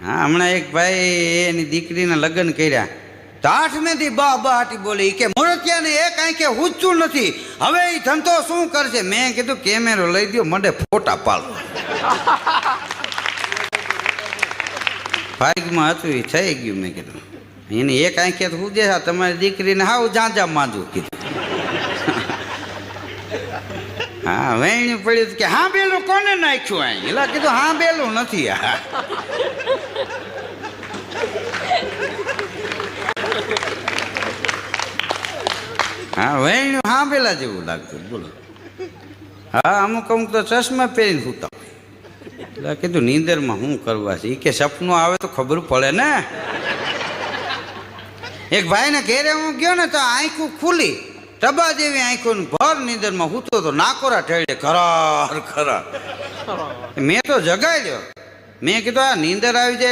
હા, હમણાં એક ભાઈ એની દીકરીના લગ્ન કર્યા તો 8 દી બા હાટી બોલી કે મૂર્તિયાને એક આંખે હુંચું નથી, હવે એ ધંધો શું કરશે? મેં કીધું કેમેરો લઈ દો, મને ફોટા પાડો. ભાગમાં હતું એ થઈ ગયું. મેં કીધું એને એક આંખે તો હું દે, તમારી દીકરીને હાવ જાંજા માંજું કીધું. હા, વેણ્યું પડ્યું કે હા બેલું કોને નાખ્યું અહીં? એલા કીધું હા બેલું નથી. હા, વેણ્યું હા પેલા જેવું લાગતું. બોલો. હા, અમુક અમુક તો ચશ્મા પહેરીને સૂતા હોય. એટલે કીધું નીંદરમાં શું કરવા છે? એ કે સપનું આવે તો ખબર પડે ને. એક ભાઈને ઘેરે હું ગયો ને તો આંખું ખુલી, ટબા જેવી આંખો, ભર નીંદરમાં સૂતો તો નાકોરા ઠેડે ખરા. મેં તો જગાડ્યો. મેં કીધું આ નીંદર આવી જાય